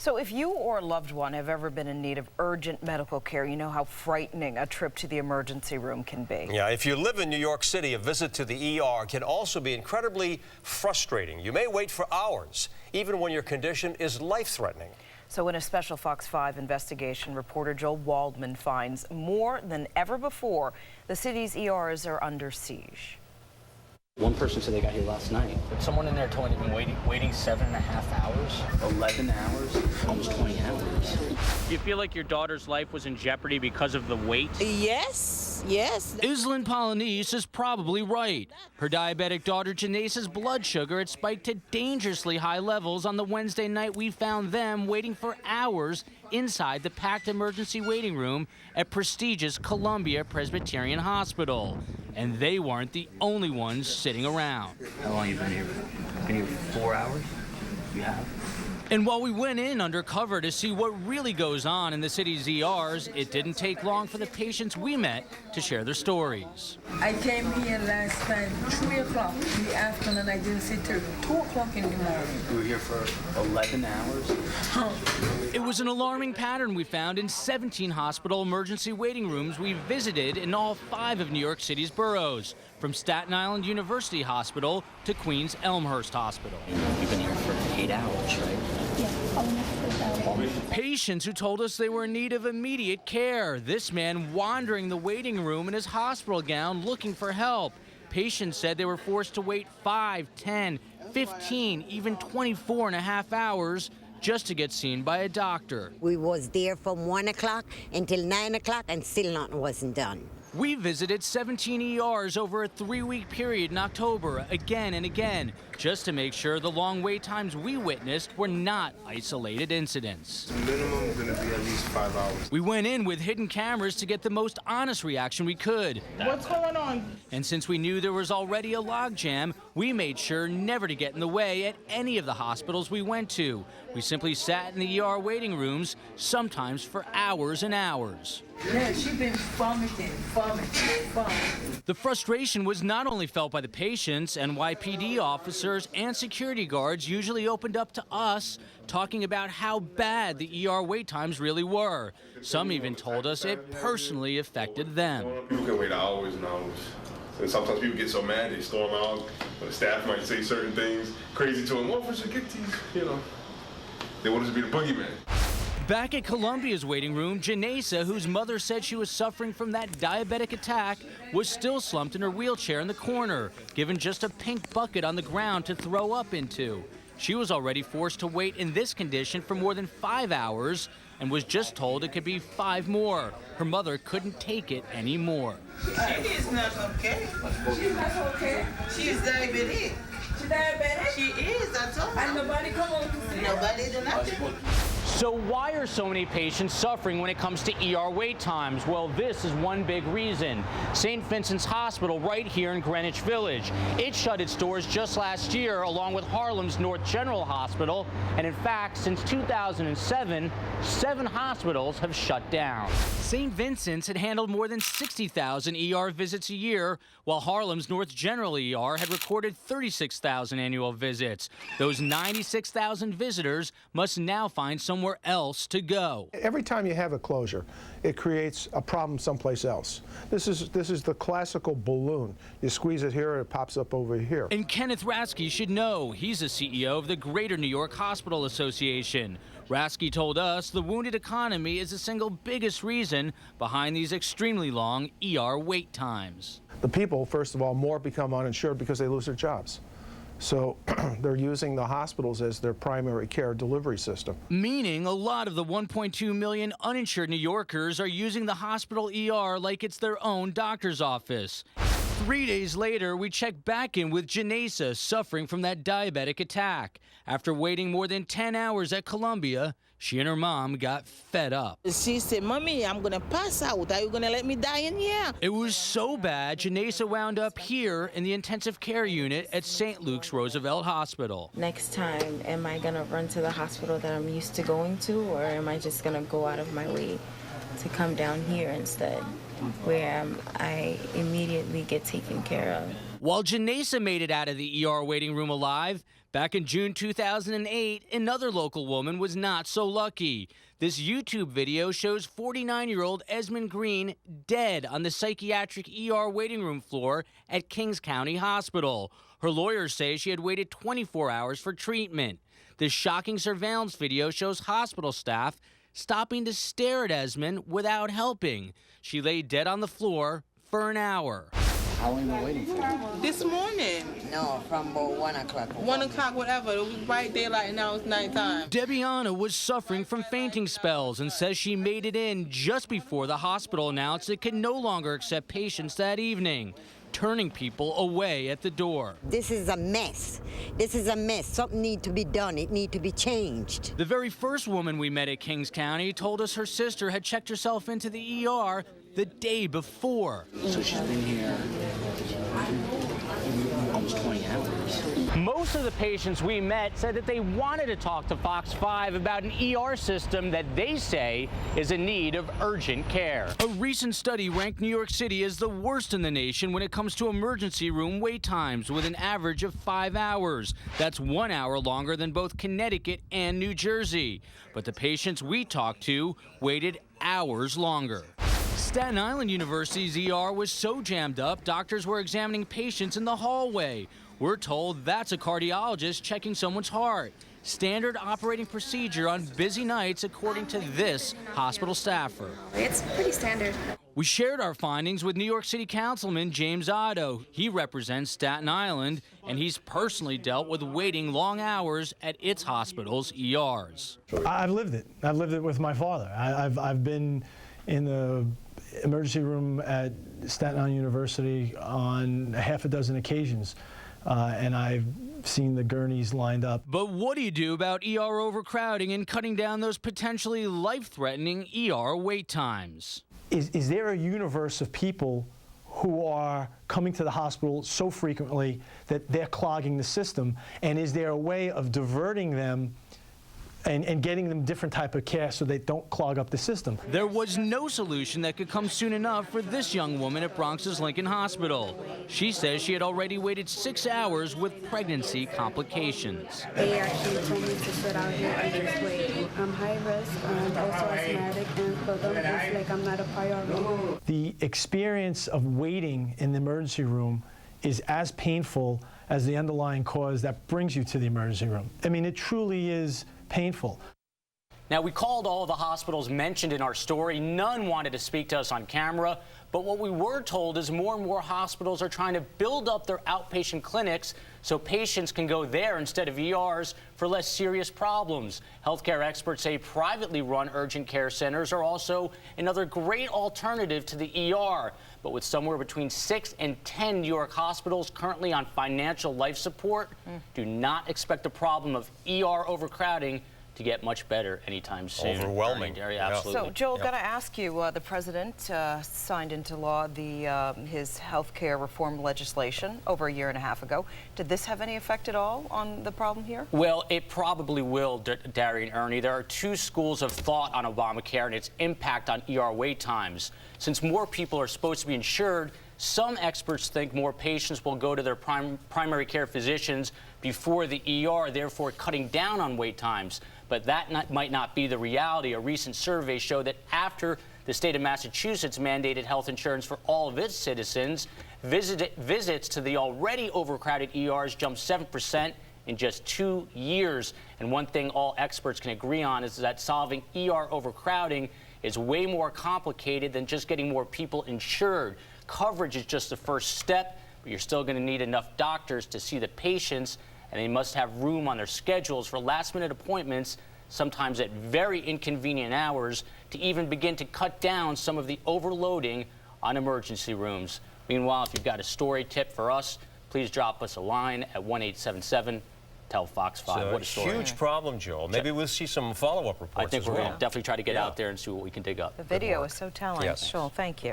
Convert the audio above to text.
So if you or a loved one have ever been in need of urgent medical care, you know how frightening a trip to the emergency room can be. Yeah, if you live in New York City, a visit to the ER can also be incredibly frustrating. You may wait for hours, even when your condition is life-threatening. So in a special Fox 5 investigation, reporter Joel Waldman finds more than ever before, the city's ERs are under siege. One person said they got here last night. Someone in there told me they've been waiting 7.5 hours. 11 hours? Almost 20 hours. Do you feel like your daughter's life was in jeopardy because of the wait? Yes, yes. Islin Polynice is probably right. Her diabetic daughter Janace's blood sugar had spiked to dangerously high levels on the Wednesday night we found them waiting for hours inside the packed emergency waiting room at prestigious Columbia Presbyterian Hospital. And they weren't the only ones sitting around. How long you been here? Been here 4 hours? You have? And while we went in undercover to see what really goes on in the city's ERs, it didn't take long for the patients we met to share their stories. I came here last night, 3 o'clock in the afternoon. I didn't sit till 2 o'clock in the morning. You were here for 11 hours? It was an alarming pattern we found in 17 hospital emergency waiting rooms we visited in all 5 of New York City's boroughs, from Staten Island University Hospital to Queens Elmhurst Hospital. You've been here for 8 hours, right? Patients who told us they were in need of immediate care. This man wandering the waiting room in his hospital gown looking for help. Patients said they were forced to wait 5, 10, 15, even 24.5 hours just to get seen by a doctor. We was there from 1 o'clock until 9 o'clock and still nothing wasn't done. We visited 17 ERs over a 3-week period in October, again and again, just to make sure the long wait times we witnessed were not isolated incidents. The minimum is going to be at least 5 hours. We went in with hidden cameras to get the most honest reaction we could. What's going on? And since we knew there was already a logjam, we made sure never to get in the way at any of the hospitals we went to. We simply sat in the ER waiting rooms, sometimes for hours and hours. Yeah, she's been vomiting. The frustration was not only felt by the patients. NYPD officers and security guards usually opened up to us, talking about how bad the ER wait times really were. Some even told us it personally affected them. People can wait hours and hours. And sometimes people get so mad they storm out. The staff might say certain things crazy to them. Officer, get these, you know. They want us to be the boogeyman. Back at Columbia's waiting room, Janesa, whose mother said she was suffering from that diabetic attack, was still slumped in her wheelchair in the corner, given just a pink bucket on the ground to throw up into. She was already forced to wait in this condition for more than 5 hours and was just told it could be 5 more. Her mother couldn't take it anymore. She is not okay. She's not okay. She is diabetic. She diabetic? She is, I told her. And nobody come on to see her? Nobody do nothing. So why are so many patients suffering when it comes to ER wait times? Well, this is one big reason. St. Vincent's Hospital right here in Greenwich Village. It shut its doors just last year along with Harlem's North General Hospital. And in fact, since 2007, 7 hospitals have shut down. St. Vincent's had handled more than 60,000 ER visits a year, while Harlem's North General ER had recorded 36,000 annual visits. Those 96,000 visitors must now find somewhere else to go. Every time you have a closure, it creates a problem someplace else. This is the classical balloon. You squeeze it here, it pops up over here. And Kenneth Rasky should know. He's the CEO of the Greater New York Hospital Association. Rasky told us the wounded economy is the single biggest reason behind these extremely long ER wait times. The people, first of all, more become uninsured because they lose their jobs. So they're using the hospitals as their primary care delivery system. Meaning a lot of the 1.2 million uninsured New Yorkers are using the hospital ER like it's their own doctor's office. 3 days later, we checked back in with Janesa, suffering from that diabetic attack. After waiting more than 10 hours at Columbia, she and her mom got fed up. She said, Mommy, I'm going to pass out. Are you going to let me die in here? It was so bad, Janesa wound up here in the intensive care unit at St. Luke's Roosevelt Hospital. Next time, am I going to run to the hospital that I'm used to going to, or am I just going to go out of my way to come down here instead, where I immediately get taken care of? While Janesa made it out of the ER waiting room alive, back in June 2008, another local woman was not so lucky. This YouTube video shows 49-year-old Esmond Green dead on the psychiatric ER waiting room floor at Kings County Hospital. Her lawyers say she had waited 24 hours for treatment. This shocking surveillance video shows hospital staff stopping to stare at Esmond without helping. She lay dead on the floor for an hour. How long have you been waiting for? This morning. No, from about 1 o'clock. 1 o'clock, whatever. It was bright daylight and now it's nighttime. Debiana was suffering from fainting spells and says she made it in just before the hospital announced it could no longer accept patients that evening, turning people away at the door. This is a mess. This is a mess. Something needs to be done. It needs to be changed. The very first woman we met at Kings County told us her sister had checked herself into the ER the day before. So she's been here almost 20 hours. Most of the patients we met said that they wanted to talk to Fox 5 about an ER system that they say is in need of urgent care. A recent study ranked New York City as the worst in the nation when it comes to emergency room wait times, with an average of 5 hours. That's 1 hour longer than both Connecticut and New Jersey. But the patients we talked to waited hours longer. Staten Island University's ER was so jammed up, doctors were examining patients in the hallway. We're told that's a cardiologist checking someone's heart. Standard operating procedure on busy nights, according to this hospital staffer. It's pretty standard. We shared our findings with New York City Councilman James Otto. He represents Staten Island, and he's personally dealt with waiting long hours at its hospital's ERs. I've lived it. I've lived it with my father. I've been in the emergency room at Staten Island University on half a dozen occasions, and I've seen the gurneys lined up. But what do you do about ER overcrowding and cutting down those potentially life-threatening ER wait times? Is there a universe of people who are coming to the hospital so frequently that they're clogging the system, and is there a way of diverting them and getting them different type of care so they don't clog up the system? There was no solution that could come soon enough for this young woman at Bronx's Lincoln Hospital. She says she had already waited 6 hours with pregnancy complications. They actually told me to sit out here and just wait. I'm high risk, I'm also asthmatic, and for them it's like I'm not a priority. The experience of waiting in the emergency room is as painful as the underlying cause that brings you to the emergency room. I mean, it truly is painful. Now, we called all the hospitals mentioned in our story. None wanted to speak to us on camera. But what we were told is more and more hospitals are trying to build up their outpatient clinics so patients can go there instead of ERs for less serious problems. Healthcare experts say privately run urgent care centers are also another great alternative to the ER. But with somewhere between 6 and 10 New York hospitals currently on financial life support, do not expect the problem of ER overcrowding to get much better anytime soon. Overwhelming. Absolutely. So, Joel, got to ask you, the president signed into law his health care reform legislation over a year and a half ago. Did this have any effect at all on the problem here? Well, it probably will, Darian Ernie. There are two schools of thought on Obamacare and its impact on ER wait times. Since more people are supposed to be insured, some experts think more patients will go to their primary care physicians before the ER, therefore cutting down on wait times. But that might not be the reality. A recent survey showed that after the state of Massachusetts mandated health insurance for all of its citizens, visits to the already overcrowded ERs jumped 7% in just 2 years. And one thing all experts can agree on is that solving ER overcrowding is way more complicated than just getting more people insured. Coverage is just the first step, but you're still going to need enough doctors to see the patients, and they must have room on their schedules for last-minute appointments, sometimes at very inconvenient hours, to even begin to cut down some of the overloading on emergency rooms. Meanwhile, if you've got a story tip for us, please drop us a line at 1-877 tell Fox 5. What a story. Huge problem, Joel. Maybe we'll see some follow-up reports I think as we're well. going to definitely try to get out there and see what we can dig up. The video is so telling. Yes. Joel, thank you.